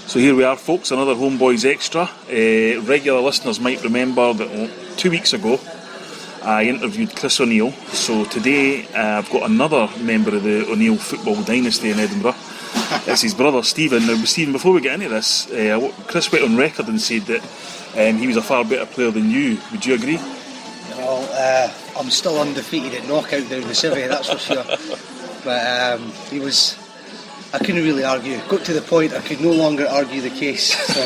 So here we are, folks, another HomeBhoys Extra. Regular listeners might remember that 2 weeks ago I interviewed Chris O'Neil. So today I've got another member of the O'Neil football dynasty in Edinburgh. It's his brother Steven. Now Steven, before we get into this, Chris went on record and said that he was a far better player than you. Would you agree? Well, I'm still undefeated at knockout down the civvy, that's for sure. But he was... I couldn't really argue. Got to the point I could no longer argue the case. So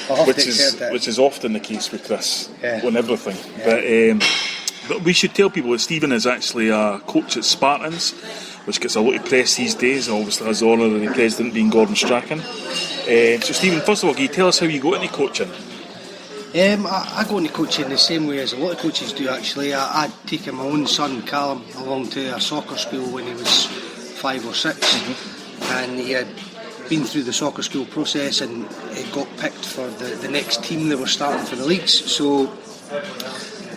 I'll have to accept that. Which is often the case with Chris on everything. Yeah. But we should tell people that Steven is actually a coach at Spartans, which gets a lot of press these days. Obviously has the honour of the president being Gordon Strachan. So Steven, first of all, can you tell us how you got into coaching? I go into coaching the same way as a lot of coaches do actually. I'd taken my own son Callum along to a soccer school when he was 5 or 6. Mm-hmm. And he had been through the soccer school process and he got picked for the next team that were starting for the leagues. So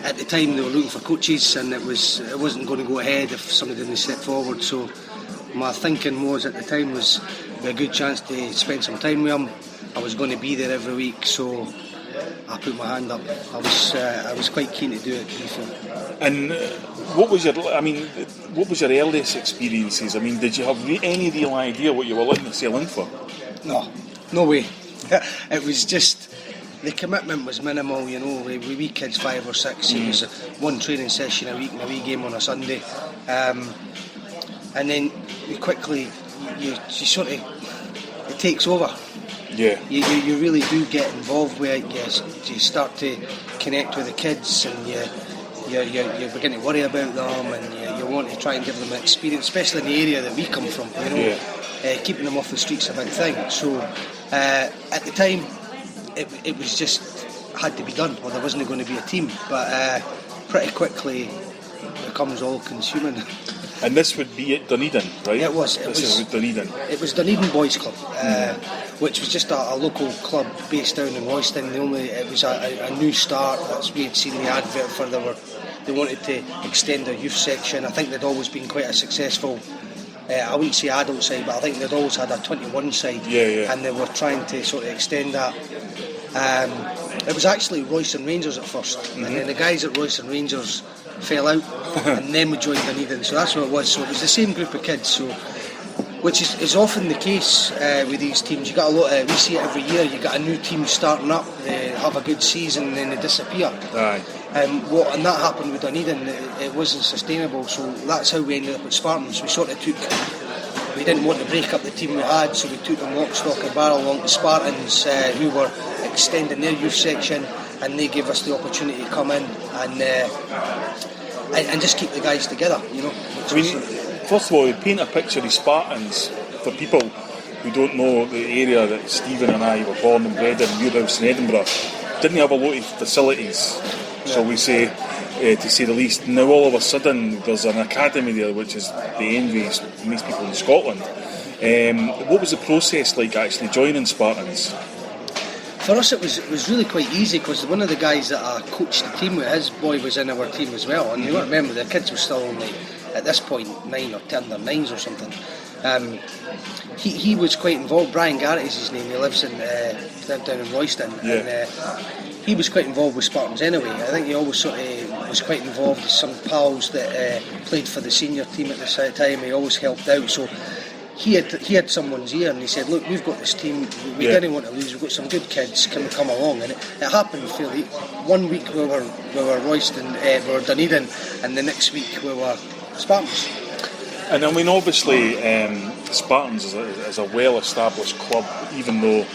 at the time they were looking for coaches and it wasn't going to go ahead if somebody didn't step forward. So my thinking was at the time was a good chance to spend some time with him. I was going to be there every week, so I put my hand up. I was quite keen to do it, to be fair. And what was your earliest experiences? I mean, did you have any real idea what you were letting yourself in for? No way. It was just the commitment was minimal. You know, we wee kids 5 or 6. It was one training session a week and a wee game on a Sunday, and then you quickly you sort of it takes over. Yeah. You really do get involved with it. Yes, you start to connect with the kids, and you begin to worry about them, and you want to try and give them an experience, especially in the area that we come from. You know, keeping them off the streets is a big thing. So at the time, it was just had to be done, or there wasn't going to be a team. But pretty quickly, it becomes all consuming. And this would be at Dunedin, right? It was Dunedin. It was Dunedin Boys Club, which was just a local club based down in Royston. It was a new start. That's we had seen the advert for. They wanted to extend their youth section. I think they'd always been quite a successful. I wouldn't say adult side, but I think they'd always had a 21 side, and they were trying to sort of extend that. It was actually Royston Rangers at first, and then the guys at Royston Rangers fell out, and then we joined Dunedin. So that's what it was. So it was the same group of kids. So, which is often the case with these teams. You got a lot. We see it every year. You got a new team starting up. They have a good season, and then they disappear. Aye. And that happened with Dunedin. It wasn't sustainable. So that's how we ended up with Spartans. We didn't want to break up the team we had, so we took them lock, stock and barrel along to Spartans, who were extending their youth section, and they gave us the opportunity to come in and just keep the guys together, you know. I mean, first of all, paint a picture of Spartans for people who don't know the area that Steven and I were born and bred in, Muirhouse in Edinburgh. Didn't have a lot of facilities, so we say, to say the least. Now all of a sudden there's an academy there which is the envy of most people in Scotland. What was the process like actually joining Spartans? For us it was really quite easy, because one of the guys that I coached the team with, his boy was in our team as well, and you got to remember the kids were still only at this point 9 or 10 or 9s or something. He was quite involved. Brian Garrett is his name. He lives down in Royston, and he was quite involved with Spartans anyway. I think he always sort of was quite involved with some pals that played for the senior team at the time. He always helped out. So he had someone's ear, and he said, "Look, we've got this team. We didn't want to lose. We've got some good kids. Can we come along?" And it happened fairly. 1 week we were Royston, we were Dunedin, and the next week we were Spartans. And I mean, obviously, Spartans is a well-established club, even though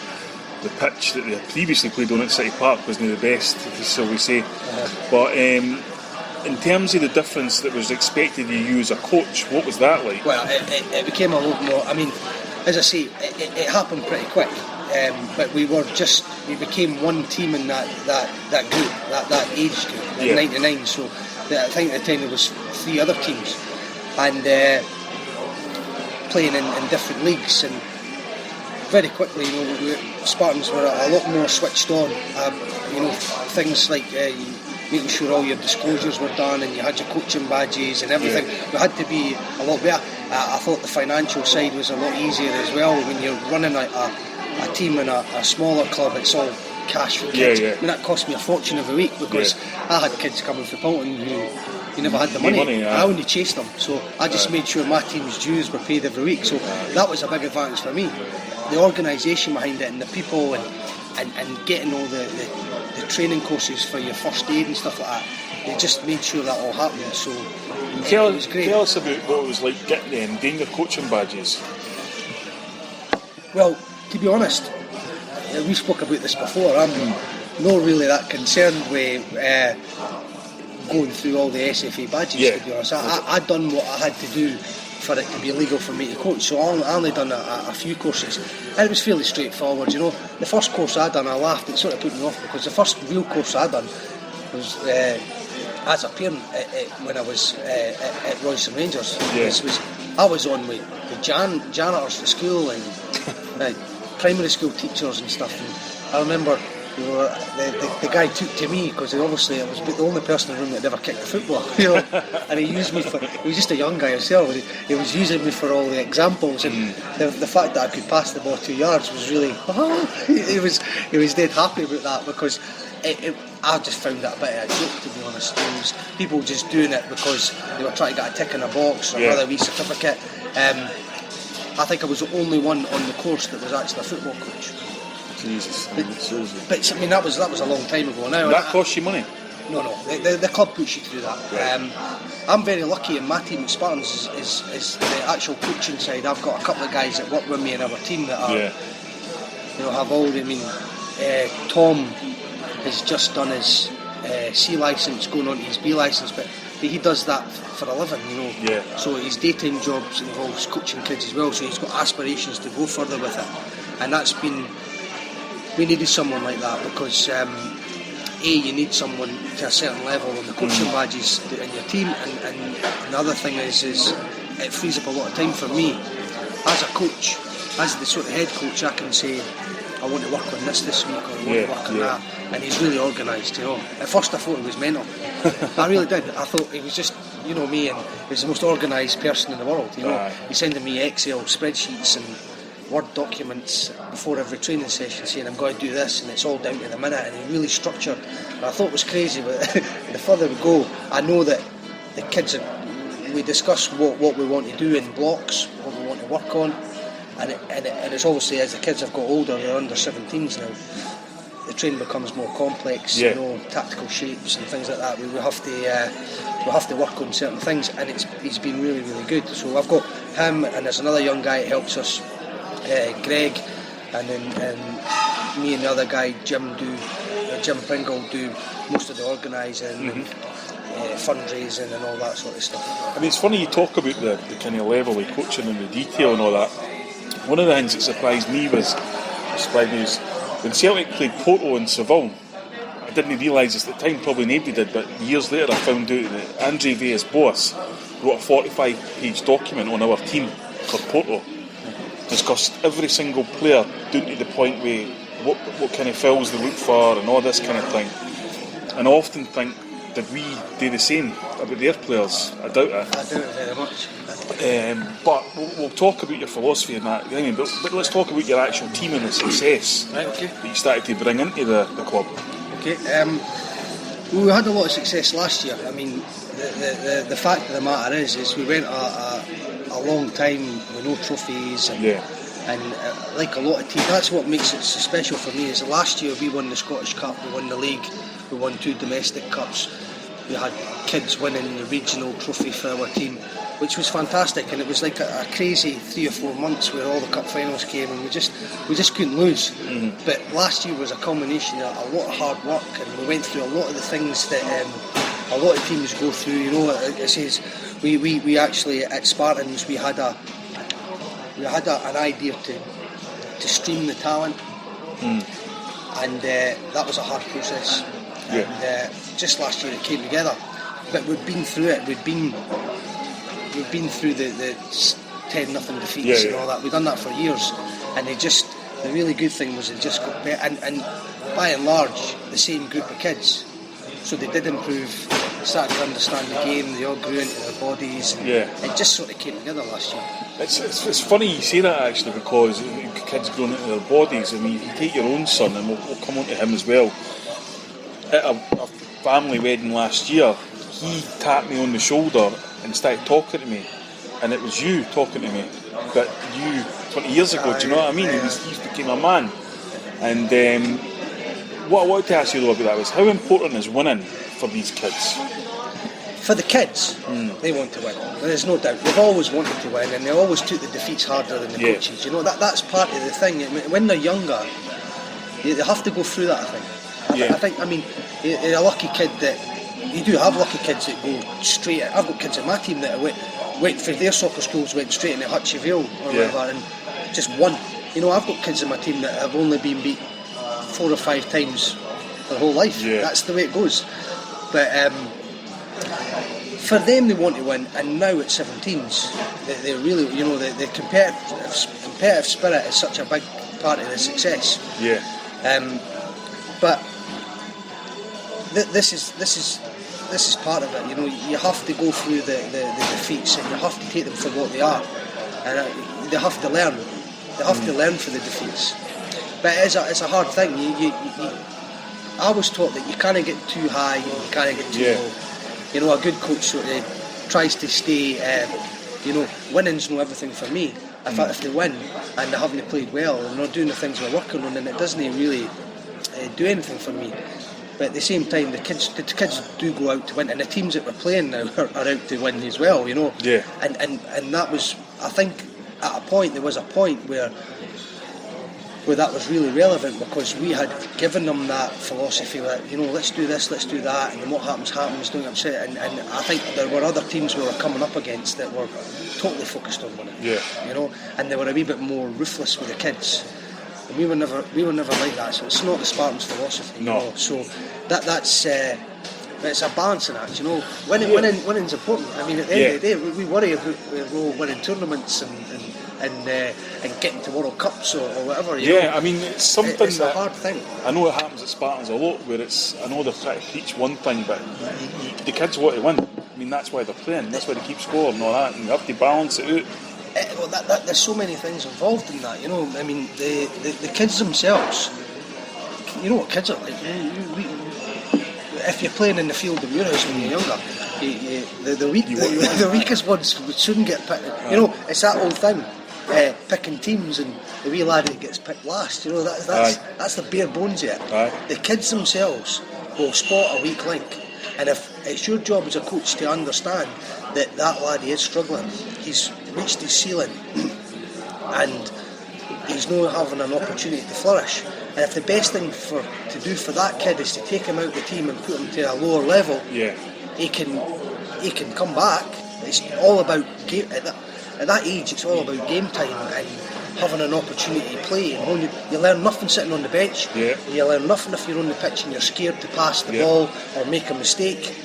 the pitch that they had previously played on at City Park wasn't the best, so we say. But in terms of the difference that was expected of you as a coach, what was that like? Well, it became a lot more. I mean, as I say, it happened pretty quick. But we became one team in that group, that age group, 99. So I think at the time there was 3 other teams, and playing in different leagues, and very quickly, you know, Spartans were a lot more switched on. You know, things like making sure all your disclosures were done, and you had your coaching badges and everything. We had to be a lot better. I thought the financial side was a lot easier as well when you're running a a team in a smaller club, it's all cash for kids. I mean, that cost me a fortune every week because I had kids coming from Bolton who never had the money. I only chased them, so I just made sure my team's dues were paid every week. So that was a big advantage for me. The organisation behind it and the people and getting all the training courses for your first aid and stuff like that, they just made sure that all happened. So it was great. Tell us about what it was like getting them, doing your coaching badges. Well, to be honest, we spoke about this before. I'm not really that concerned with going through all the SFA badges, to be honest. I'd done what I had to do for it to be legal for me to coach, so I only done a few courses, and it was fairly straightforward. The first course I done, I laughed, it sort of put me off, because the first real course I done was as a parent when I was at Royston Rangers. I was on with the janitors for school and primary school teachers and stuff, and I remember the guy took to me because obviously I was the only person in the room that never kicked a football, and he used me he was just a young guy himself, he was using me for all the examples, and the fact that I could pass the ball 2 yards was really, he was dead happy about that, because I just found that a bit of a joke, to be honest. It was people just doing it because they were trying to get a tick in a box or another wee certificate. I think I was the only one on the course that was actually a football coach. Jesus, but I mean, that was a long time ago now. Did that cost you money? No, the club puts you through that. Right. I'm very lucky, and my team at Spartans is the actual coaching side. I've got a couple of guys that work with me in our team that are, have all. I mean, Tom has just done his C licence, going on to his B licence, but he does that for a living, So his daytime jobs involves coaching kids as well. So he's got aspirations to go further with it, and that's been. We needed someone like that because you need someone to a certain level on the coaching badges in your team, and the other thing is it frees up a lot of time for me as a coach, as the sort of head coach. I can say I want to work on this week, or I want to work on that, and he's really organised. At first I thought he was mental. I really did. I thought he was just me, and he was the most organised person in the world. He's sending me Excel spreadsheets and Word documents before every training session saying I'm going to do this, and it's all down to the minute, and he really structured. And I thought it was crazy, but the further we go, I know that the kids we discuss what we want to do in blocks, what we want to work on, and it's obviously as the kids have got older, they're under 17s now, the training becomes more complex, tactical shapes and things like that. We have to work on certain things, and he's been really, really good. So I've got him, and there's another young guy that helps us, Greg, and then me and the other guy Jim Pringle do most of the organising, fundraising and all that sort of stuff. I mean, it's funny you talk about the kind of level of coaching and the detail and all that. One of the things that surprised me was when Celtic played Porto in Seville. I didn't realise this at the time, probably nobody did, but years later I found out that Andre Villas-Boas wrote a 45-page document on our team for Porto. Discussed every single player down to the point where what kind of fouls they look for and all this kind of thing. And I often think, did we do the same about their players? I doubt it. I doubt it very much. But we'll talk about your philosophy and that. But let's talk about your actual team and the success that you started to bring into the club. Okay. We had a lot of success last year. I mean, the fact of the matter is we went a long time with no trophies, and like a lot of teams, that's what makes it so special for me. Is last year we won the Scottish Cup, we won the league, we won 2 domestic cups, we had kids winning the regional trophy for our team, which was fantastic, and it was like a crazy 3 or 4 months where all the cup finals came, and we just couldn't lose. But last year was a culmination of a lot of hard work, and we went through a lot of the things that a lot of teams go through. It says we actually at Spartans we had an idea to stream the talent, and that was a hard process. And just last year it came together, but we've been through it. We've been through the 10-0 defeats and all that. We've done that for years, and the really good thing was it just got better, and by and large the same group of kids, so they did improve started to understand the game, they all grew into their bodies, and it just sort of came together last year. It's funny you say that, actually, because kids growing into their bodies. I mean, you take your own son, and we'll come on to him as well. At a family wedding last year, he tapped me on the shoulder and started talking to me, and it was you talking to me, but you 20 years ago, do you know what I mean? He became a man. And what I wanted to ask you though about that was, how important is winning for these kids? For the kids, they want to win. There's no doubt. They've always wanted to win, and they always took the defeats harder than the coaches. You know, that's part of the thing. When they're younger, they have to go through that, I think. I mean, you're a lucky kid that... You do have lucky kids that go straight... I've got kids in my team that went for their soccer schools, went straight into Hutchie or whatever, and just won. You know, I've got kids in my team that have only been beat 4 or 5 times their whole life. That's the way it goes. But for them, they want to win, and now at 17s, they really, you know, the competitive spirit is such a big part of the success. But this is part of it. You know, you have to go through the defeats, and you have to take them for what they are, and they have to learn. They have to learn for the defeats. But it's a hard thing. I was taught that you can't get too high, and you can't get too low. You know, a good coach sort of tries to stay. You know, winning's no everything for me. If they win and they haven't played well and not doing the things we're working on, then it doesn't really do anything for me. But at the same time, the kids do go out to win, and the teams that we're playing now are out to win as well. You know. And that was, I think, there was a point where that was really relevant, because we had given them that philosophy that, you know, let's do this, let's do that, and what happens, don't get upset. And I think there were other teams we were coming up against that were totally focused on winning. You know, and they were a wee bit more ruthless with the kids. And we were never like that. So it's not the Spartans philosophy. No. You know? So that's it's a balancing act. You know, winning's important. I mean, at the end of the day, we worry about winning tournaments and getting to World Cups or whatever. You know? I mean, it's something it's a hard thing. I know it happens at Spartans a lot, where I know they're trying to teach one thing, but the kids want to win. I mean, that's why they're playing. That's why they keep scoring and all that, and you have to balance it out. Well, there's so many things involved in that, you know. I mean, the kids themselves, you know what kids are like. If you're playing in the field of Muirhouse when you're younger, the weakest ones shouldn't get picked. You know, it's that old thing, picking teams, and the wee lad that gets picked last. You know, that's the bare bones of it. The kids themselves will spot a weak link, and if it's your job as a coach to understand that lad is struggling, he's reached his ceiling, and he's not having an opportunity to flourish. And if the best thing to do for that kid is to take him out of the team and put him to a lower level, he can come back. It's all about game. At that age, it's all about game time and having an opportunity to play. You learn nothing sitting on the bench. You learn nothing if you're on the pitch and you're scared to pass the ball or make a mistake.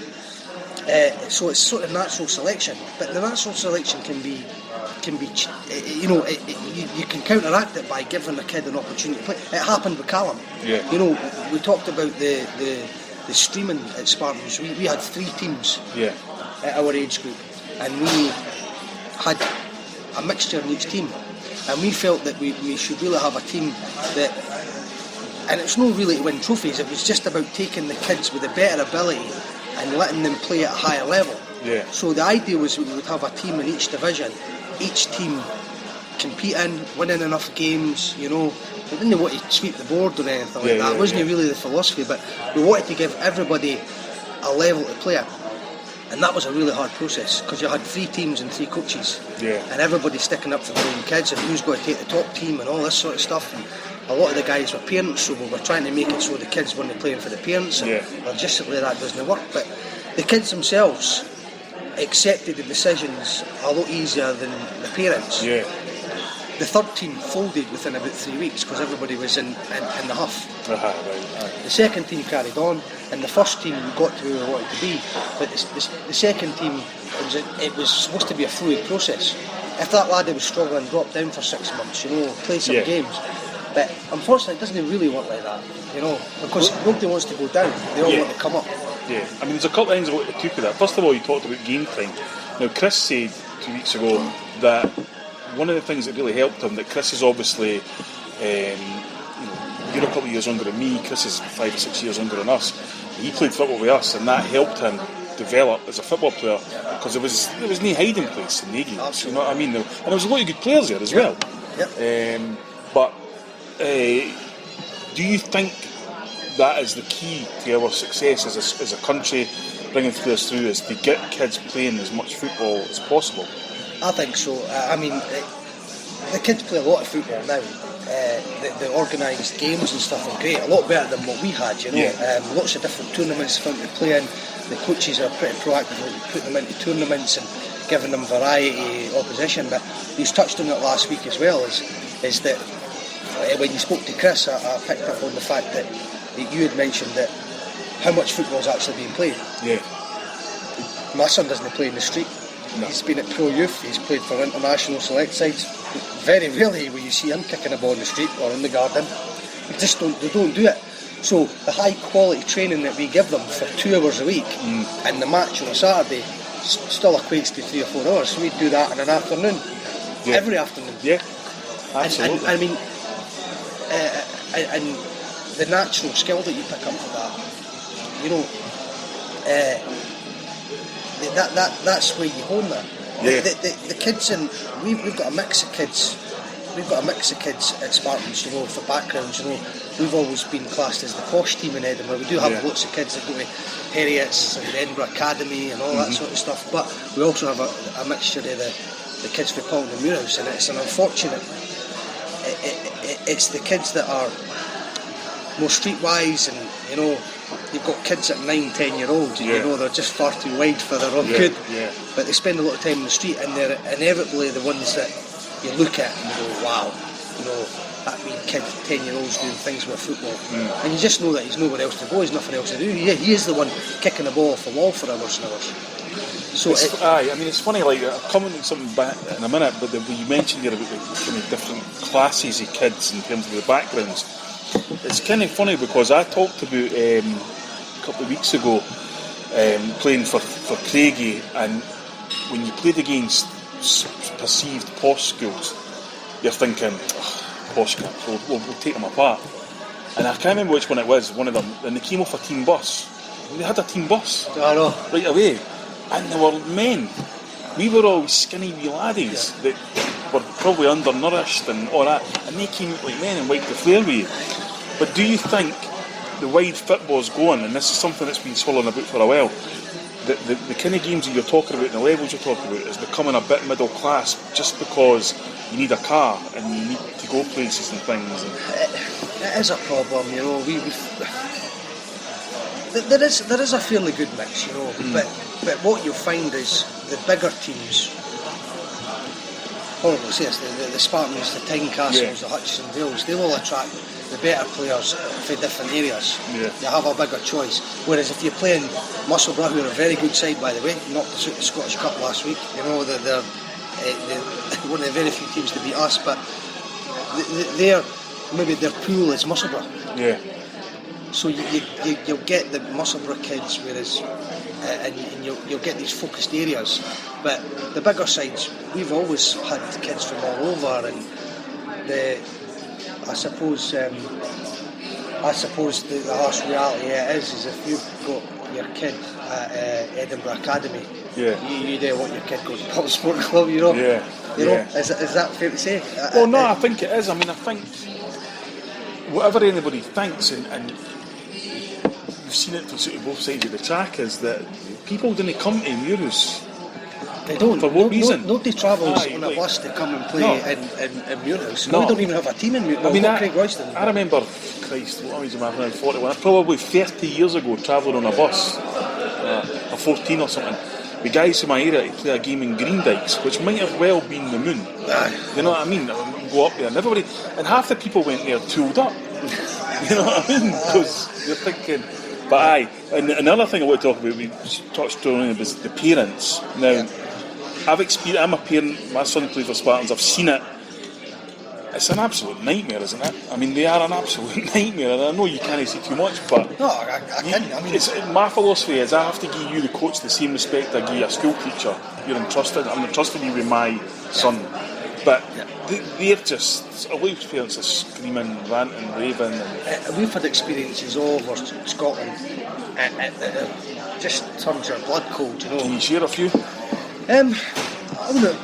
So it's sort of natural selection, but the natural selection can be, you know, you can counteract it by giving a kid an opportunity to play. It happened with Callum. You know, we talked about the streaming at Spartans. We had 3 teams at our age group, and we had a mixture in each team, and we felt that we should really have a team that, and it's not really to win trophies, it was just about taking the kids with a better ability and letting them play at a higher level. So the idea was we would have a team in each division, each team competing, winning enough games, you know. We didn't want to sweep the board or anything like that. It wasn't really the philosophy, but we wanted to give everybody a level to play at. And that was a really hard process, because you had 3 teams and 3 coaches, and everybody sticking up for their own kids and who's going to take the top team and all this sort of stuff. And a lot of the guys were parents, so we were trying to make it so the kids weren't playing for the parents, and logistically that doesn't work. But the kids themselves accepted the decisions a lot easier than the parents. The 3rd team folded within about 3 weeks because everybody was in the huff. The 2nd team carried on, and the 1st team got to where we wanted to be. But the 2nd team, it was supposed to be a fluid process. If that lad was struggling, drop down for 6 months, you know, play some games. But unfortunately, it doesn't really work like that, you know, because nobody wants to go down. They all want to come up. Yeah, I mean, there's a couple of things I want to talk about. First of all, you talked about game time. Now, Chris said 2 weeks ago that one of the things that really helped him, that Chris is obviously, you're a couple of years younger than me, Chris is 5 or 6 years younger than us. He played football with us, and that helped him develop as a football player, because there was no hiding place in the games. Absolutely. You know what I mean? And there was a lot of good players there as well. Yep. But do you think that is the key to our success as a country, bringing players through, is to get kids playing as much football as possible? I think so. I mean, the kids play a lot of football now. The organised games and stuff are great, a lot better than what we had, you know. Yeah. Lots of different tournaments for them to play in. The coaches are pretty proactive with putting them into tournaments and giving them variety opposition. But you touched on it last week as well, is that when you spoke to Chris, I picked up on the fact that you had mentioned that how much football is actually being played. Yeah. My son doesn't play in the street. No. He's been at pro youth, he's played for international select sides. Very rarely will you see him kicking a ball in the street or in the garden. They don't do it. So the high quality training that we give them for 2 hours a week and the match on a Saturday still equates to 3 or 4 hours. So we do that in an afternoon, every afternoon. Yeah, absolutely. And I mean, and the natural skill that you pick up for that, you know, that's where you hone that. Yeah. The kids, and we've got a mix of kids. We've got a mix of kids at Spartans, you know, for backgrounds. You know, we've always been classed as the posh team in Edinburgh. We do have lots of kids that go to Heriots and the Edinburgh Academy and all that sort of stuff. But we also have a mixture of the kids for Paul and Muirhouse, and it's an unfortunate. It's the kids that are more streetwise, and you know, you've got kids at 9-10-year-olds, and you know they're just far too wide for their own good. Yeah. But they spend a lot of time in the street, and they're inevitably the ones that you look at and you go, wow, you know, that wee kid, 10-year-olds doing things with football, and you just know that he's nowhere else to go, he's nothing else to do. He is the one kicking the ball off the wall for hours and hours. So I mean, it's funny, like, I'll comment on something back in a minute, but you mentioned there about the kind of different classes of kids in terms of the backgrounds. It's kind of funny because I talked about a couple of weeks ago playing for Craigie, and when you played against perceived posh schools, you're thinking, posh kids, we'll take them apart. And I can't remember which one it was, one of them, and they came off a team bus. They had a team bus right away, and they were men. We were all skinny wee laddies that were probably undernourished and all that, and they came out like men and wiped the floor with you. But do you think the wide football's going, and this is something that's been swallowing about for a while, the kind of games that you're talking about and the levels you're talking about is becoming a bit middle class just because you need a car and you need to go places and things? It is a problem, you know. There is a fairly good mix, you know, but what you'll find is the bigger teams, horrible to say this, the Spartans, the Tynecastles, the Hutchinson Vales, they will attract the better players for different areas. You have a bigger choice. Whereas if you're playing Musselburgh, who are a very good side, by the way, knocked us out the Scottish Cup last week, you know, they're one of the very few teams to beat us, but maybe their pool is Musselburgh. Yeah. So you'll get the Musselburgh kids, whereas and you'll get these focused areas. But the bigger sides, we've always had kids from all over, and I suppose the harsh reality is if you've got your kid at Edinburgh Academy, you do want your kid goes to pub sport club, you know. You know, is that fair to say? Well, no, I think it is. I mean, I think whatever anybody thinks, and you've seen it from sort of both sides of the track, is that people didn't come to Muirhouse. They don't. For what reason? Nobody travels on a bus to come and play in Muirhouse. No, we don't even have a team in Muirhouse. I mean, Craig Royston. I remember, Christ, what was I around 41? Probably 30 years ago, travelling on a bus, a 14 or something, with guys from my area to play a game in Greendykes, which might have well been the Moon. You know what I mean? Go up there, and everybody, and half the people went there tooled up. You know what I mean? Because you're thinking. But and another thing I want to talk about, we touched on it, was the parents. Now, I'm a parent, my son plays for Spartans, I've seen it It's an absolute nightmare, isn't it? I mean, they are an absolute nightmare, and I know you can't say too much, but No, I can. I mean, my philosophy is I have to give you, the coach, the same respect I give a school teacher. You're entrusted. I'm entrusting you with my son, but they're just a lot of parents are screaming, ranting, raving. We've had experiences all over Scotland that just turns your blood cold. You know. Can you share a few? I don't know.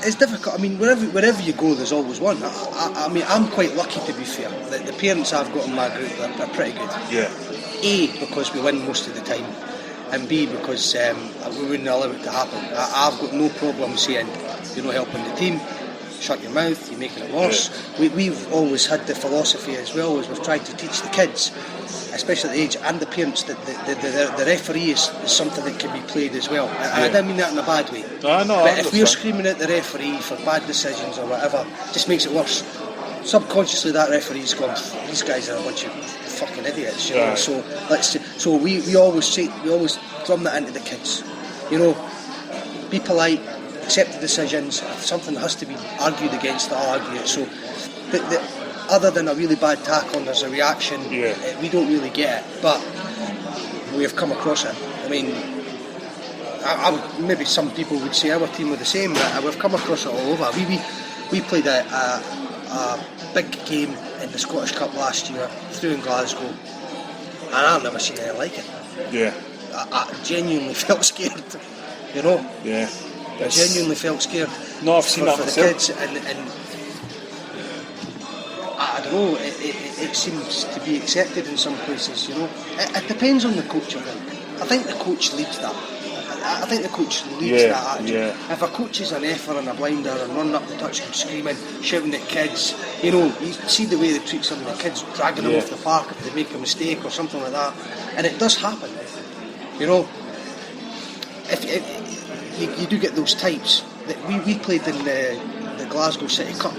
It's difficult. I mean, wherever you go, there's always one. I mean, I'm quite lucky, to be fair. The parents I've got in my group are pretty good. Yeah. A, because we win most of the time, and B, because we wouldn't allow it to happen. I've got no problem saying you're not helping the team. Shut your mouth, you're making it worse. Yeah. We've always had the philosophy as well as we've tried to teach the kids, especially at the age, and the parents, that the referee is something that can be played as well. I don't mean that in a bad way. But if we're screaming at the referee for bad decisions or whatever, it just makes it worse. Subconsciously, that referee's gone, these guys are a bunch of fucking idiots, you know. So we always drum that into the kids. You know, be polite, accept the decisions. If something has to be argued against, I'll argue it. So, other than a really bad tackle and there's a reaction, we don't really get it. But we have come across it. I mean, maybe some people would say our team were the same, but we've come across it all over. We played a big game in the Scottish Cup last year through in Glasgow, and I've never seen anything like it. Yeah. I genuinely felt scared, you know. Yeah. I genuinely felt scared. No, I've seen that for the kids, and I don't know. It seems to be accepted in some places. You know, it depends on the coach. I think the coach leads that. I think the coach leads that attitude. Yeah. If a coach is an effer and a blinder and running up the touchline screaming, shouting at kids, you know, you see the way they treat some of the kids, dragging them off the park if they make a mistake or something like that, and it does happen. You know, if you do get those types. We played in the Glasgow City Cup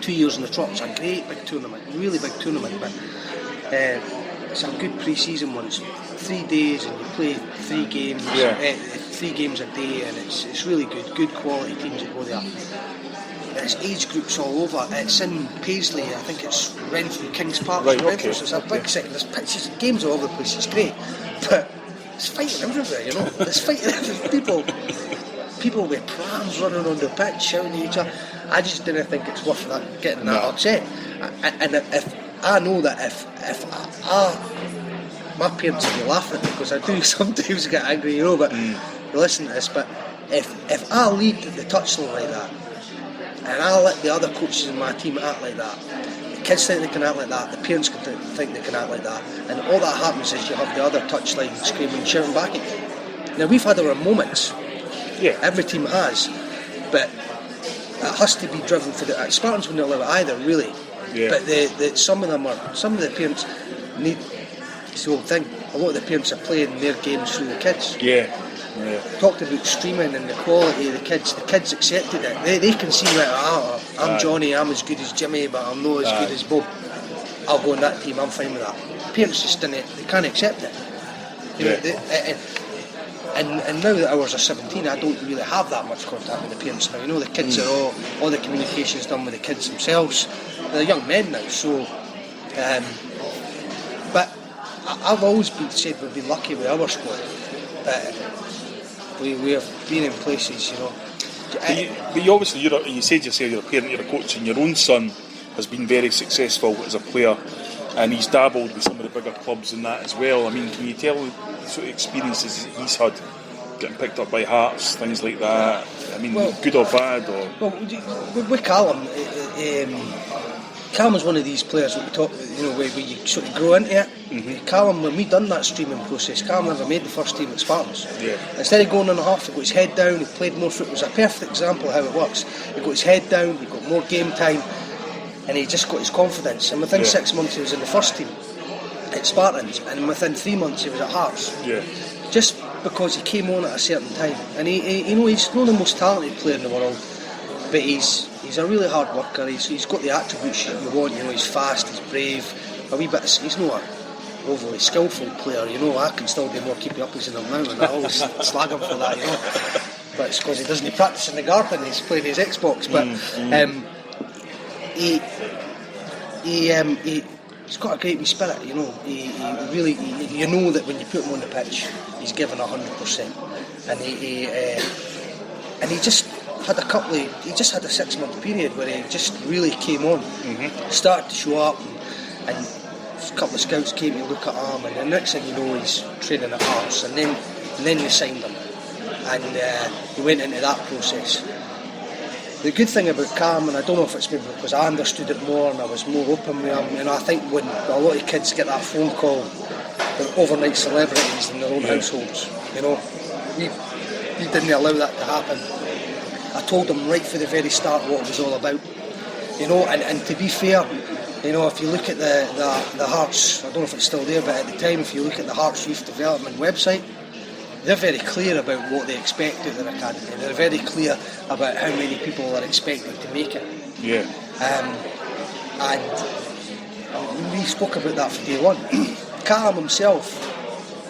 2 years in the trot. It's a great big tournament, really big tournament, but it's a good pre-season one. It's 3 days and you play 3 games, 3 games a day, and it's really good quality teams that go there. It's age groups all over. It's in Paisley, I think it's Renfrew, Kings Park. Right, Renfrew, so it's a big city. There's pitches, games all over the place. It's great, but it's fighting everywhere. You know, there's fighting everywhere. People with prams running on the pitch, shouting at each other. I just didn't think it's worth that, getting that upset. And if I know that if my parents will be laughing because I do sometimes get angry, you know. But you listen to this. But if I lead the touchline like that, and I let the other coaches in my team act like that, the kids think they can act like that, the parents can think they can act like that, and all that happens is you have the other touchline screaming, shouting back at you. Now we've had our moments. Yeah, every team has, but it has to be driven for the Spartans wouldn't allow it either, really. Yeah. But some of the parents need it's the whole thing. A lot of the parents are playing their games through the kids. Yeah. Talked about streaming and the quality of the kids. The kids accepted it. They can see that I'm Johnny, I'm as good as Jimmy, but I'm not as good as Bob. I'll go on that team. I'm fine with that. Parents just they can't accept it. You know, And now that ours are 17, I don't really have that much contact with the parents now. You know, the kids are all the communication's done with the kids themselves. They're young men now, so. But I've always said we've been lucky with our squad. We have been in places, you know. But you obviously, you said yourself you're a parent, you're a coach, and your own son has been very successful as a player, and he's dabbled with some of the bigger clubs and that as well. I mean, can you tell the sort of experiences he's had, getting picked up by Hearts, things like that? I mean, good or bad? Or with Callum, Callum was one of these players that we talk, you know, where you sort of grow into it. Mm-hmm. Callum, when we done that streaming process, Callum never made the first team at Spartans. Yeah. Instead of going on a half, he got his head down, he played more football. It was a perfect example of how it works. He got his head down, he got more game time, and he just got his confidence. And within 6 months he was in the first team at Spartans, and within 3 months he was at Hearts. Yeah. Just because he came on at a certain time. And he you know, he's not the most talented player in the world, but he's a really hard worker. He's got the attributes you want. You know, he's fast, he's brave, a wee bit. He's not an overly skillful player. You know, I can still do more keeping up than him now, and I always slag him for that. You know, but it's because he doesn't practice in the garden. He's playing his Xbox. But he's got a great wee spirit, you know. He really, you know that when you put him on the pitch, he's given 100%, and he just had a 6-month period where he just really came on, started to show up, and a couple of scouts came to look at him, and the next thing you know, he's training at Hearts, and then they signed him, and he went into that process. The good thing about Cam, and I don't know if it's maybe because I understood it more and I was more open with him, I think when a lot of kids get that phone call, they're overnight celebrities in their own households, you know. We didn't allow that to happen. I told him right from the very start what it was all about, you know, and to be fair, you know, if you look at the Hearts, I don't know if it's still there, but at the time, if you look at the Hearts Youth Development website, they're very clear about what they expect of their academy. They're very clear about how many people are expected to make it. Yeah. And we spoke about that from day one. Cam himself,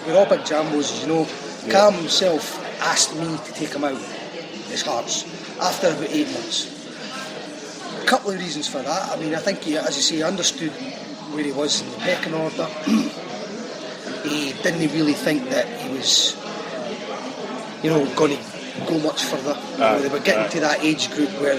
we're all big jambos, as you know. Yeah. Cam himself asked me to take him out his Hearts after about 8 months. A couple of reasons for that. I mean, I think he, as you say, understood where he was in the pecking order. He didn't really think that he was, you know, going to go much further. They were getting to that age group where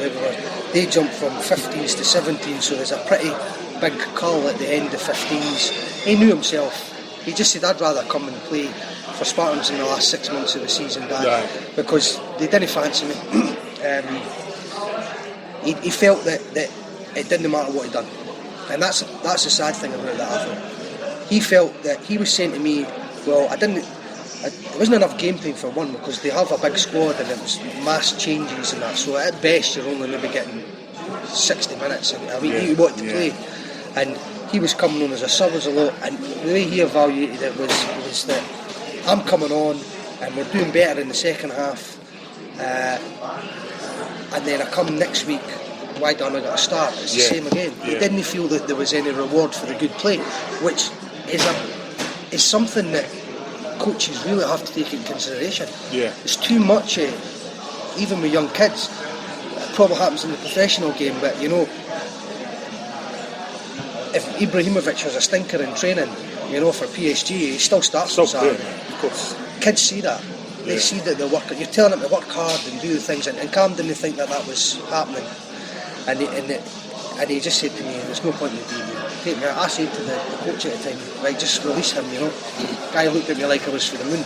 they jumped from 15s to 17s, so there's a pretty big cull at the end of 15s. He knew himself. He just said, I'd rather come and play for Spartans in the last 6 months of the season, Dad, because they didn't fancy me. He felt that it didn't matter what he'd done, and that's the sad thing about that. I thought he felt that he was saying to me, well, there wasn't enough game time for one, because they have a big squad and it was mass changes and that, so at best you're only maybe getting 60 minutes, and you want to play, and he was coming on as a sub as a lot, and the way he evaluated it was that I'm coming on and we're doing better in the second half, and then I come next week, why don't I get a start? It's the same again. He didn't feel that there was any reward for the good play, which is something that coaches really have to take into consideration. It's too much, even with young kids. It probably happens in the professional game, but you know, if Ibrahimovic was a stinker in training, you know, for PSG, he still starts on Saturday. Of course. Kids see that. They see that they're working. You're telling them to work hard and do the things, and Cam didn't think that was happening. And he just said to me, there's no point in take me out. I said to the coach at the time, right, just release him, you know. The guy looked at me like I was for the moon.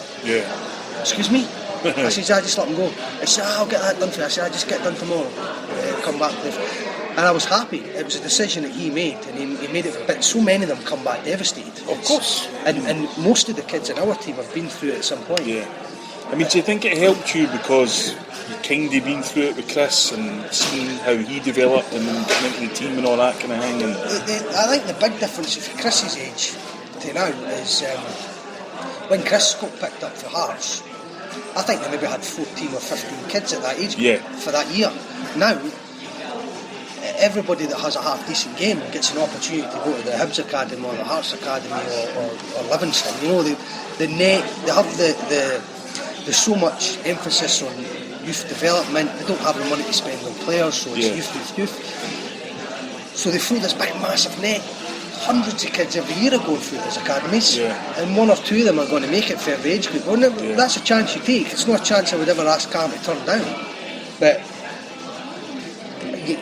Excuse me? I said, I just let him go. He said, I'll get that done for you. I said, I just get done tomorrow. Come back to and I was happy. It was a decision that he made, and he made it, but so many of them come back devastated. Of course. And most of the kids in our team have been through it at some point. I mean, do you think it helped you because you kind of been through it with Chris and seen how he developed and getting into the team and all that kind of thing? And I think the big difference from Chris's age to now is when Chris got picked up for Hearts, I think they maybe had 14 or 15 kids at that age group for that year. Now, everybody that has a half decent game gets an opportunity to go to the Hibs Academy or the Hearts Academy or Livingston. You know, they have there's so much emphasis on youth development. They don't have the money to spend on players, so it's youth. So they throw this big massive net. Hundreds of kids every year are going through these academies, and one or two of them are going to make it for every age group. Well, that's a chance you take. It's not a chance I would ever ask Cam to turn down. But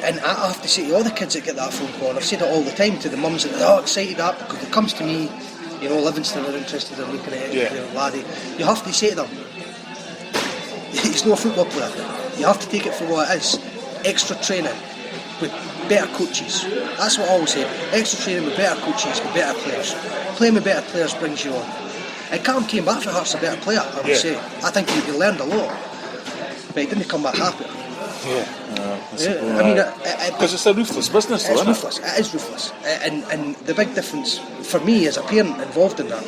and I have to say to all the kids that get that phone call, and I've said it all the time to the mums that they're excited at, because it comes to me, you know, Livingston are interested in looking at it, laddie. You have to say to them, he's not a football player. You have to take it for what it is. Extra training with better coaches. That's what I always say. Extra training with better coaches, with better players. Playing with better players brings you on. And Cam came back for Hearts a better player, I would say. I think he learned a lot, but he didn't come back happy. I mean, because it's a ruthless business, though, isn't it? It is ruthless. And the big difference for me as a parent involved in that,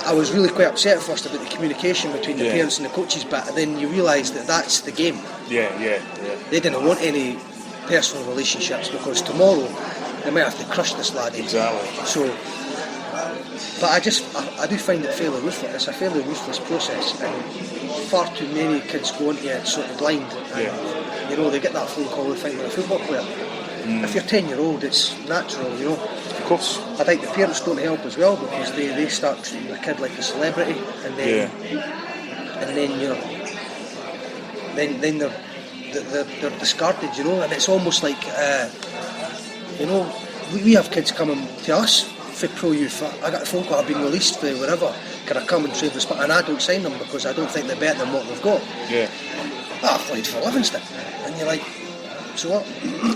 I was really quite upset at first about the communication between the parents and the coaches, but then you realise that that's the game. They didn't want any personal relationships, because tomorrow they might have to crush this lad. Exactly. So, but I do find it fairly ruthless. It's a fairly ruthless process, and far too many kids go into it sort of blind. You know, they get that phone call, they think they're a football player. If you're 10-year-old, it's natural, you know. Of course. I think the parents don't help as well, because they start treating the kid like a celebrity, and then they're discarded, you know. And it's almost like, you know, we have kids coming to us for pro youth. I got a phone call, I've been released for whatever. Can I come and train for Spartans? And I don't sign them because I don't think they're better than what they've got. Yeah. I played for Livingston, and you're like, so what?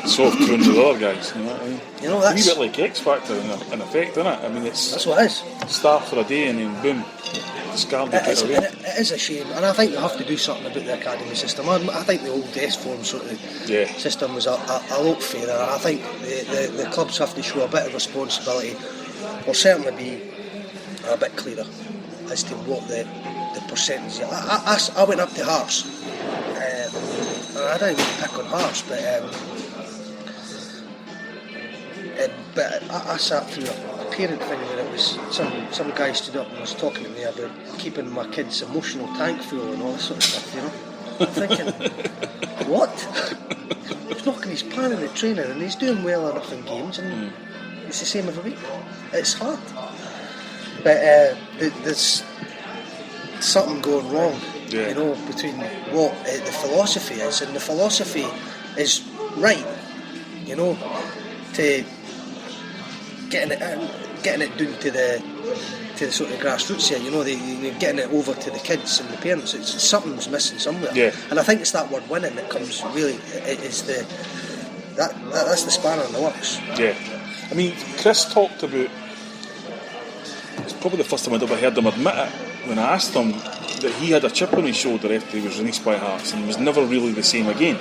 So have 200 other guys, you know what I mean? You know, that's a wee bit like X Factor in effect, isn't it? I mean, that's what it is. Star for a day and then boom, discarded It is a shame, and I think we have to do something about the academy system. I think the old S form sort of system was a lot fairer. I think the clubs have to show a bit of responsibility, or certainly be a bit clearer as to what the percentage is. I went up to Hearts, and I don't even pick on Hearts, but I sat through a parent thing where it was some guy stood up and was talking to me about keeping my kids' emotional tank full and all this sort of stuff, you know. I'm thinking, what? He's knocking his pan in the training and he's doing well enough in games, and it's the same every week. It's hard. But there's something going wrong, you know, between what the philosophy is, and the philosophy is right, you know, to getting it down to the sort of grassroots here, you know, getting it over to the kids and the parents. Something's missing somewhere, and I think it's that word winning that comes really. It's that's the spanner in the works. Yeah, I mean, Chris talked about. It's probably the first time I'd ever heard him admit it when I asked him that he had a chip on his shoulder after he was released by Hearts and was never really the same again.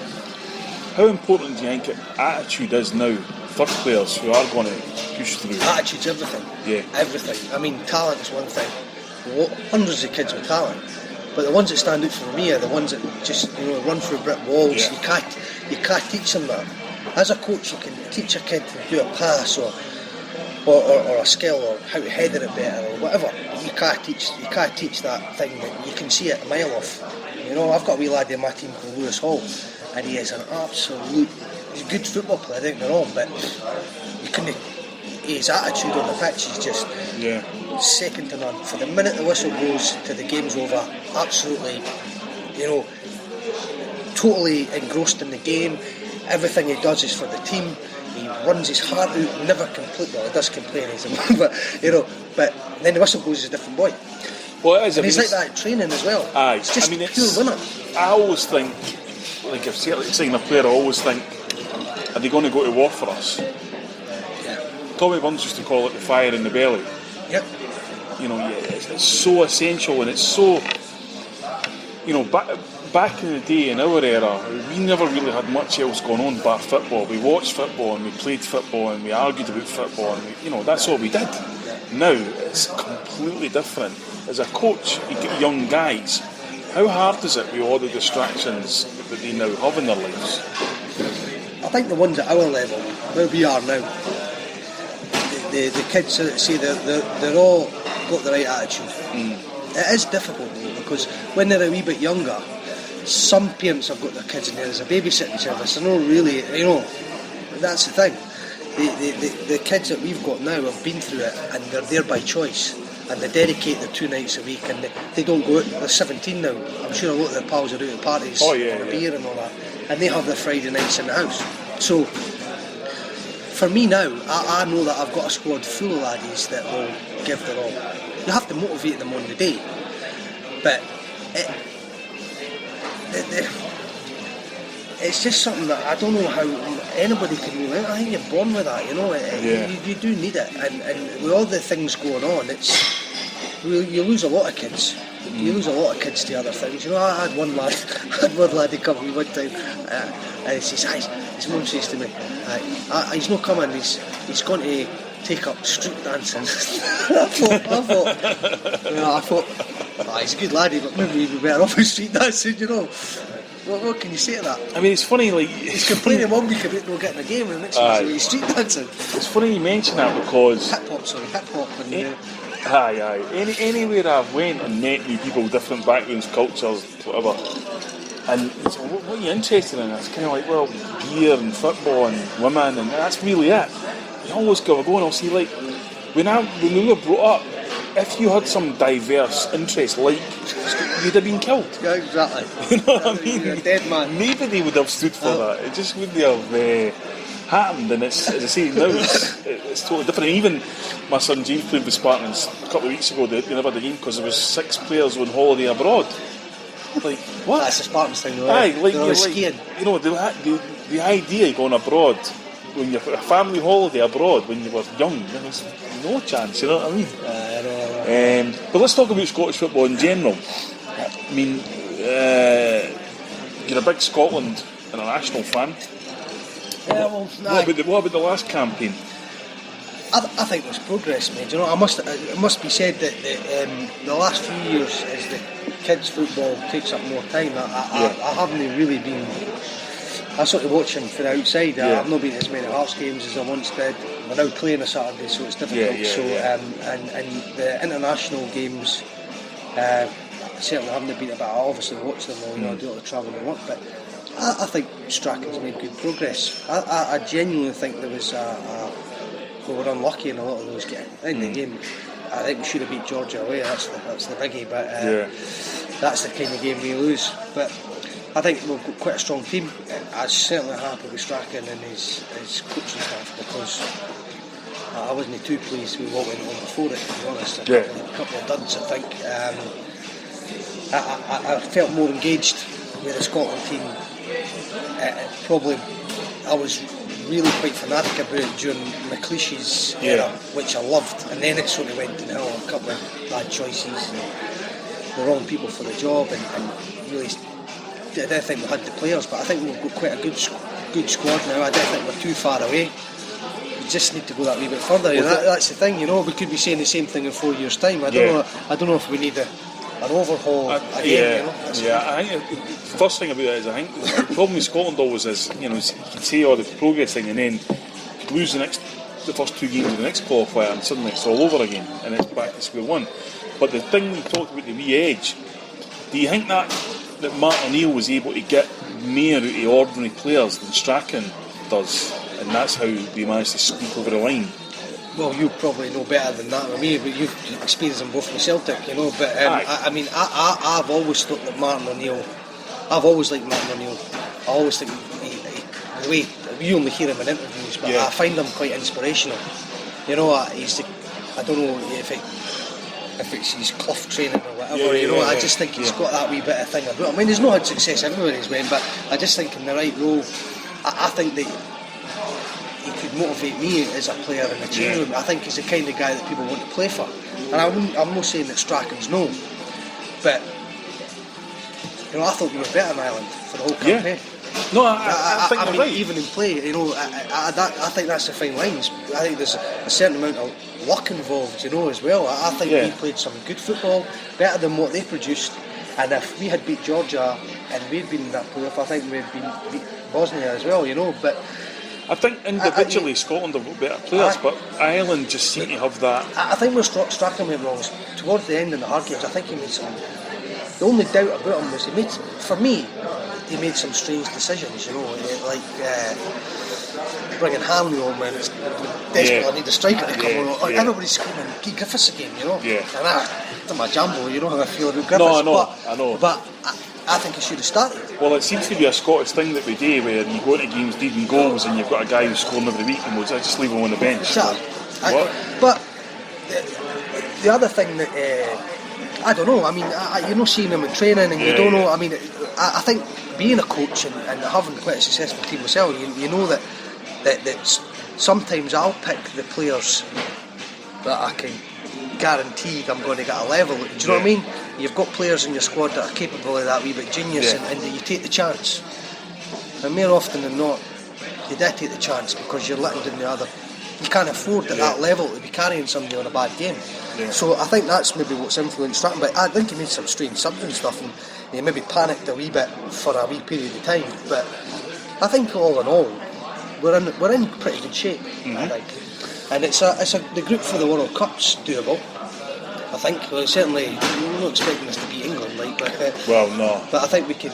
How important do you think attitude is now? Third players who are going to push through. Attitude's everything. Yeah. Everything. I mean, talent is one thing. Hundreds of kids with talent, but the ones that stand out for me are the ones that just, you know, run through brick walls. Yeah. You can't teach them that. As a coach, you can teach a kid to do a pass or a skill or how to header it better or whatever. You can't teach that thing that you can see it a mile off. You know, I've got a wee lad in my team called Lewis Hall, and he is an absolute. He's a good football player, don't get me wrong, but you couldn't. His attitude on the pitch is just second to none. For the minute the whistle goes to the game's over, absolutely, you know, totally engrossed in the game. Everything he does is for the team. He runs his heart out, never completely. Well, he does complain, but you know. But then the whistle goes, he's a different boy. Well, it is. And he's like that at training as well. Aye, it's just pure winner. I always think, like if Celtic sign a player, I always think, are they going to go to war for us? Yeah. Tommy Burns used to call it the fire in the belly. Yep. You know, it's so essential, and it's so, you know, back in the day, in our era, we never really had much else going on but football. We watched football and we played football and we argued about football, and you know, that's all we did. Now it's completely different. As a coach, you get young guys. How hard is it with all the distractions that they now have in their lives? I think the ones at our level, where we are now, the kids say they're all got the right attitude. It is difficult though, because when they're a wee bit younger, some parents have got their kids in there as a babysitting service. I know, really, you know, that's the thing. The kids that we've got now have been through it, and they're there by choice, and they dedicate their 2 nights a week, and they don't go out. They're 17 now. I'm sure a lot of their pals are out at parties, beer and all that, and they have their Friday nights in the house. So for me now, I know that I've got a squad full of laddies that will give their all. You have to motivate them on the day, but it's just something that I don't know how anybody can really. I think you're born with that, you know. You do need it, and with all the things going on, you lose a lot of kids. You lose a lot of kids to other things. You know, I had one lad who come to me one time, and he says, his mum says to me, he's not coming. He's going to take up street dancing. I thought, he's a good laddie, but maybe he'd be better off with street dancing, you know. What can you say to that? I mean, it's funny, like... He's complaining 1 week about not getting a game, and the next week he's street dancing. It's funny you mention that because... Hip hop. And, Anywhere I've went and met new people, different backgrounds, cultures, whatever, And so what are you interested in? It's kind of like, well, beer and football and women, and that's really it. You always go and I'll see, like, when we were brought up, if you had some diverse interest, like, you'd have been killed. Yeah, exactly. You know what I mean? You're a dead man. Maybe they would have stood for that. It just wouldn't have happened. And it's, as I say, now it's totally different. And even my son James played with Spartans a couple of weeks ago. They never had a game because there was 6 players on holiday abroad. Like, what? That's a Spartans thing, though. Aye, like, you're skiing. You know, the idea of going abroad, when you're a family holiday abroad when you were young, there was no chance, you know what I mean? I know. But let's talk about Scottish football in general. I mean, you're a big Scotland international fan. Yeah, well, what about the last campaign? I think there's progress made. You know, it must be said that the last few years, as the kids' football takes up more time, I haven't really been. I sort of watch them from the outside. I've not been to as many Hearts games as I once did. We're now playing a Saturday, so it's difficult. And the international games, certainly haven't been. But I obviously watch them all. You know, I do all the travelling and work, but I think Strachan's made good progress. I genuinely think there was we were unlucky in a lot of those games. In the game, I think we should have beat Georgia away. That's the biggie, but that's the kind of game we lose. But I think we've got quite a strong team. I'm certainly happy with Strachan and his coaching staff, because I wasn't too pleased with what went on before it, to be honest. A couple of duds, I think. I felt more engaged with the Scotland team. Probably I was really quite fanatic about it during McLeish's era, which I loved, and then it sort of went downhill. A couple of bad choices and the wrong people for the job, and really I don't think we had the players, but I think we've got quite a good squad now. I don't think we're too far away. We just need to go that wee bit further. That's the thing, you know. We could be saying the same thing in 4 years' time. I don't know if we need an overhaul again. I think the first thing about it is, I think the problem with Scotland always is, you know, you can say all the progress thing, and then you could lose the first 2 games of the next qualifier, and suddenly it's all over again, and it's back to square one. But the thing we talked about, the wee edge, do you think that Martin O'Neill was able to get more out of ordinary players than Strachan does, and that's how they managed to squeak over the line? Well, you probably know better than that with me, but you've experienced them both with Celtic, you know. But I mean, I've always thought that Martin O'Neill. I've always liked Martin O'Neill. I always think the way you only hear him in interviews, but I find him quite inspirational. You know, I don't know if it's his clough training or whatever. I just think he's got that wee bit of thing about him. I mean, he's not had success everywhere he's went, but I just think in the right role, I think that he could motivate me as a player in the change room. I think he's the kind of guy that people want to play for. And I'm not saying that Strachan's no, but you know, I thought we were better in Ireland for the whole campaign. No, I think I mean, right. even in play, you know, I think that's the fine lines. I think there's a certain amount of luck involved, you know, as well. I think we played some good football, better than what they produced. And if we had beat Georgia and we'd been in that playoff, I think we'd beat Bosnia as well, you know. But I think individually Scotland have got better players, but Ireland just seem to have that. I think where Strachan went wrong is towards the end in the hard games. I think he made some. The only doubt about him was he made some strange decisions, you know, like bringing Hanley on when it's desperate. I need a striker to come on. Everybody's screaming, "Keep Griffiths again," you know. And that's my jambo. You know how I feel about Griffiths. No, I know. But I think he should have started. Well, it seems to be a Scottish thing that we do, where you go into games needing goals, and you've got a guy who's scoring every week, and we'll just leave him on the bench. But the other thing that I don't know. I mean, you're not seeing him in training, and you don't know. I mean, I think being a coach and having quite a successful team myself, you know that sometimes I'll pick the players that I can guarantee I'm going to get a level. Do you know what I mean? You've got players in your squad that are capable of that wee bit genius, and you take the chance. And more often than not, you do take the chance because you're letting down the other. You can't afford at that level to be carrying somebody on a bad game. So I think that's maybe what's influenced Stratton. But I think he made some strange subs and stuff, and he maybe panicked a wee bit for a wee period of time. But I think all in all, we're in pretty good shape. I think, and it's the group for the World Cup's doable. I think certainly we're not expecting us to beat England, but well, no. But I think we could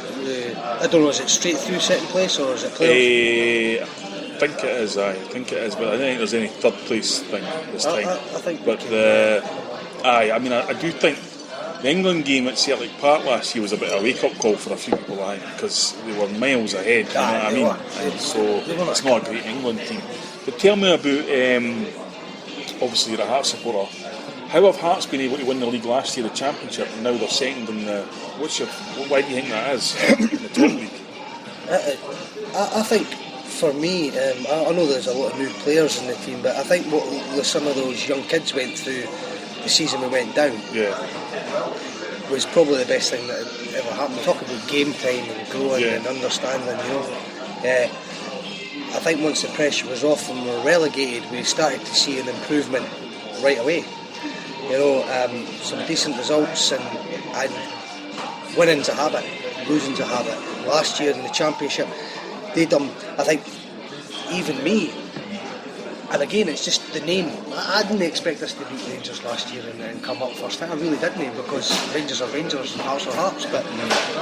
I don't know, is it straight through second place or is it playoffs? I think it is, but I don't think there's any third place thing this time. I think. But I do think the England game at Celtic Park last year was a bit of a wake-up call for a few people, I think, because they were miles ahead. You know what I mean? And so it's not a great England team. But tell me about, obviously you're a Hearts supporter. How have Hearts been able to win the league last year, the Championship, and now they're second in the? Why do you think that is in the top league? I think for me, I know there's a lot of new players in the team, but I think what some of those young kids went through the season we went down was probably the best thing that had ever happened. Talk about game time and growing and understanding, you know. I think once the pressure was off and we were relegated, we started to see an improvement right away. You know, some decent results and winning's a habit, losing's a habit. Last year in the Championship, they done, I think, even me. And again, it's just the name. I didn't expect us to beat Rangers last year and come up first. I really didn't, because Rangers are Rangers and Hearts are Hearts. But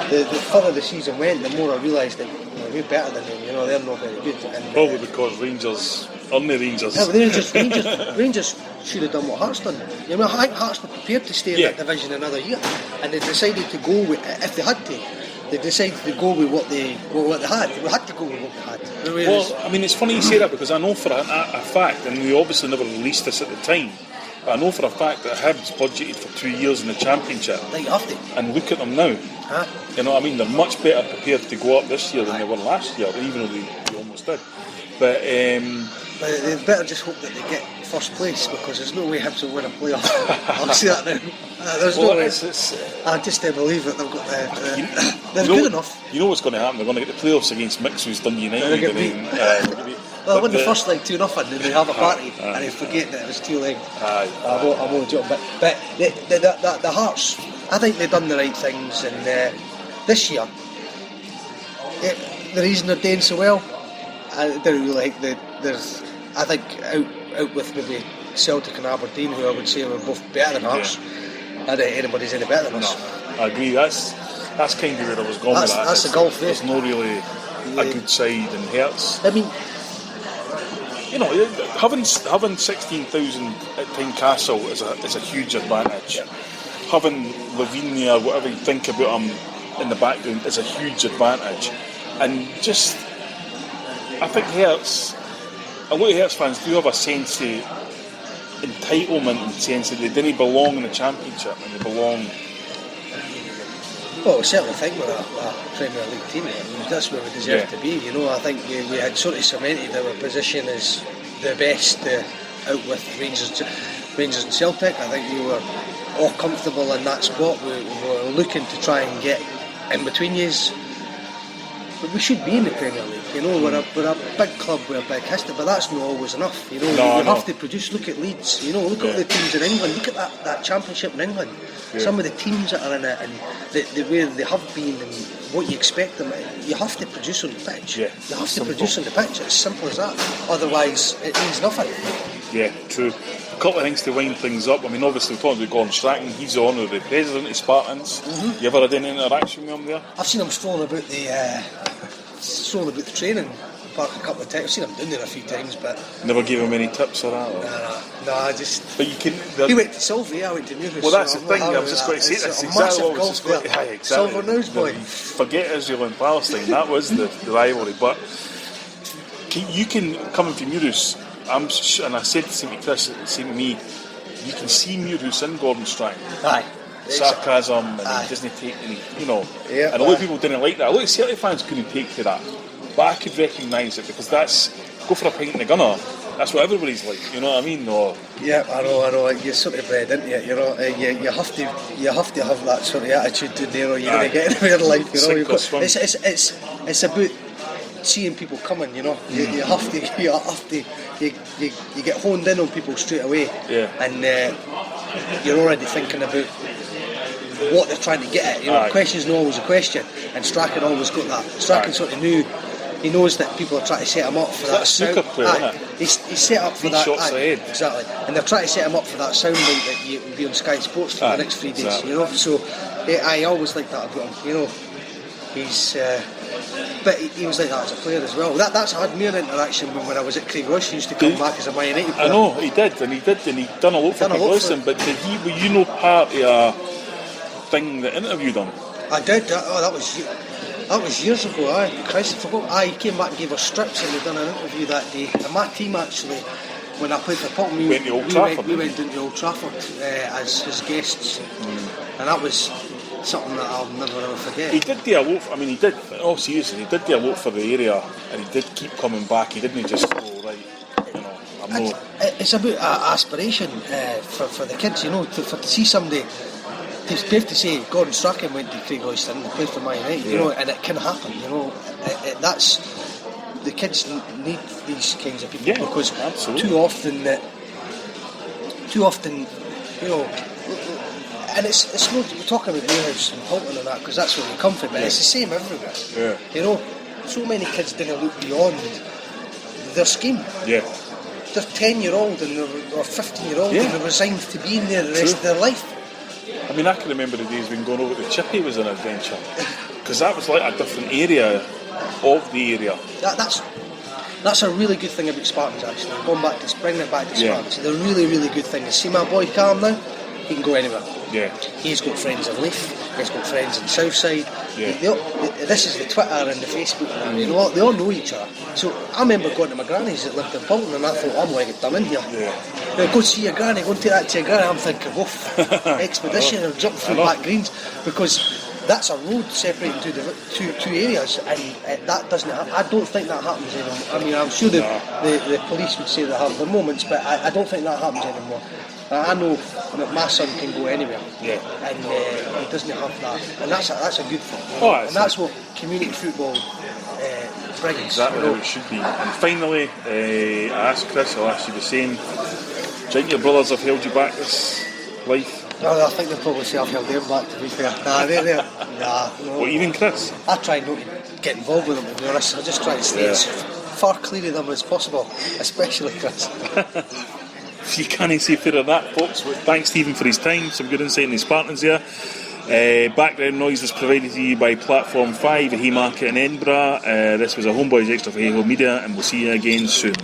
the further the season went, the more I realised that we're better than them. You know, they're not very good. And, probably because Rangers aren't the Rangers. Yeah, but Rangers should have done what Hearts done. You know, I think Hearts were prepared to stay in that division another year, and they decided to go with, if they had to. They decided to go with what they had. We had to go with what they had. Well, I mean, it's funny you say that, because I know for a fact, and we obviously never released this at the time, but I know for a fact that Hibs budgeted for 2 years in the Championship. Like, you have to. And look at them now. Huh? You know what I mean? They're much better prepared to go up this year than they were last year, even though they almost did. But they better just hope that they get first place, because there's no way Hibs will win a playoff. I'll say that now. There's no way. I just don't believe that they've got they're good enough. You know what's going to happen? They're going to get the playoffs against Mix, who's done United. Well, win the first leg 2-0, and then they have a party, and they forget that it was 2 legs. I'm only joking, but the Hearts, I think they've done the right things, and this year, the reason they're doing so well, I don't really think there's. I think out with maybe Celtic and Aberdeen, who I would say were both better than Hearts. I don't think anybody's any better than us. I agree. That's kind of where I was going with that. That's the gulf there. There's no really a good side in Hearts. I mean, you know, having 16,000 at Tynecastle is a huge advantage. Yeah. Having Lavinia, whatever you think about him in the background, is a huge advantage. And just, I think Hearts, a lot of Hearts fans do have a sense of entitlement, in the sense that they didn't belong in the Championship and they belong. Well, we certainly think we're a Premier League team. I mean, that's where we deserve to be. You know, I think we had sort of cemented our position as the best out with Rangers and Celtic. I think we were all comfortable in that spot. We were looking to try and get in between years. But we should be in the Premier League. You know, we're a big club with a big history, but that's not always enough. You know, you have to produce. Look at Leeds. You know, look at the teams in England. Look at that Championship in England. Yeah. Some of the teams that are in it, and the way they have been, and what you expect them. You have to produce on the pitch. Yeah, you have to produce on the pitch. It's simple as that. Otherwise, it means nothing. Yeah, true. A couple of things to wind things up. I mean, obviously, we're talking about Gordon Strachan. He's the honorary president of Spartans. Mm-hmm. You ever had any interaction with him there? I've seen him strolling about the training park a couple of times. I've seen him down there a few times, but never gave him any tips or that. No, I just. But you can. He went to Silver, I went to Muirhouse. Well, that's the thing. I was just going to say that's exactly what I was just going to say. Silver News boy. Forget Israel and Palestine. That was the rivalry. But you can coming from Muirhouse. And I said the same to Chris, the same to me. You can see Muirhouse in Gordon Strachan. Aye. Sarcasm and he doesn't take any, you know. Yeah, and a lot of people didn't like that. A lot of Celtic fans couldn't take to that. But I could recognise it, because that's go for a pint in the Gunner. That's what everybody's like, you know what I mean? Or yeah, I know. You're sort of bred into it, you know. You have to have that sort of attitude to there, or you're going to get anywhere in life, you know. It's about seeing people coming, you know. You get honed in on people straight away, and you're already thinking about what they're trying to get at. You know, question's not always a question, and Strachan always got that. Strachan sort of knew. He knows that people are trying to set him up for that snooker player, isn't it? He's set up for that. Shots ahead. Exactly, and they're trying to set him up for that soundbite that you will be on Sky Sports for the next 3 days. You know, so I always like that about him. You know. But he was like that as a player as well. That's I had more interaction when I was at Craig Royce. He used to come back as a Man United player. I know, he did, and he'd done a lot for Craig Royce. But were you no part of a thing that interviewed him? I did. That was years ago. Christ, I forgot. He came back and gave us strips, and we done an interview that day. And my team actually, when I played for Tottenham, we went down to Old Trafford as his guests, and that was something that I'll never ever forget. He did do a lot. I mean, he did. Oh, seriously, he did do a lot for the area, and he did keep coming back. He didn't just go right. It's about aspiration for the kids, to see somebody. It's brave to say Gordon Strachan went to Craig Royston and played for Man United, and it can happen, that's the kids need these kinds of people because absolutely. too often, and it's not, we're talking about Muirhouse and Bolton and that because that's where we come from, but it's the same everywhere. So many kids didn't look beyond their scheme. They're 10-year-old or 15-year-old and they're resigned to be in there the rest of their life. I mean, I can remember the days when going over to Chippy was an adventure because that was like a different area of the area. That's a really good thing about Spartans, actually. Bringing it back to Spartans. The really, really good thing is, see my boy Cam now, he can go anywhere. He's got friends in Leith, he's got friends in Southside. This is the Twitter and the Facebook and they all know each other. So I remember going to my granny's that lived in Bolton and I thought, I'm going to get them in here. Go see your granny, go and take that to your granny. I'm thinking, expedition or jump through back greens, because that's a road separating two areas, and that doesn't happen. I don't think that happens anymore. I mean, I'm sure the police would say they have their moments, but I don't think that happens anymore. I know that my son can go anywhere, and he doesn't have that, and that's a good thing. And that's what community football brings. Exactly how it should be. And finally, I asked Chris, I'll ask you the same. Do you think your brothers have held you back this life? No, I think they'll probably say I've held them back, to be fair. No. What, even Chris? I try not to get involved with them, to be honest. I just try to stay as far clear of them as possible, especially Chris. You can't say fairer than that, folks. Thanks, Stephen, for his time. Some good insight in the Spartans there. Background noise was provided to you by Platform 5 at Haymarket in Edinburgh. This was a HomeBhoys Xtra for Haymarket Media, and we'll see you again soon.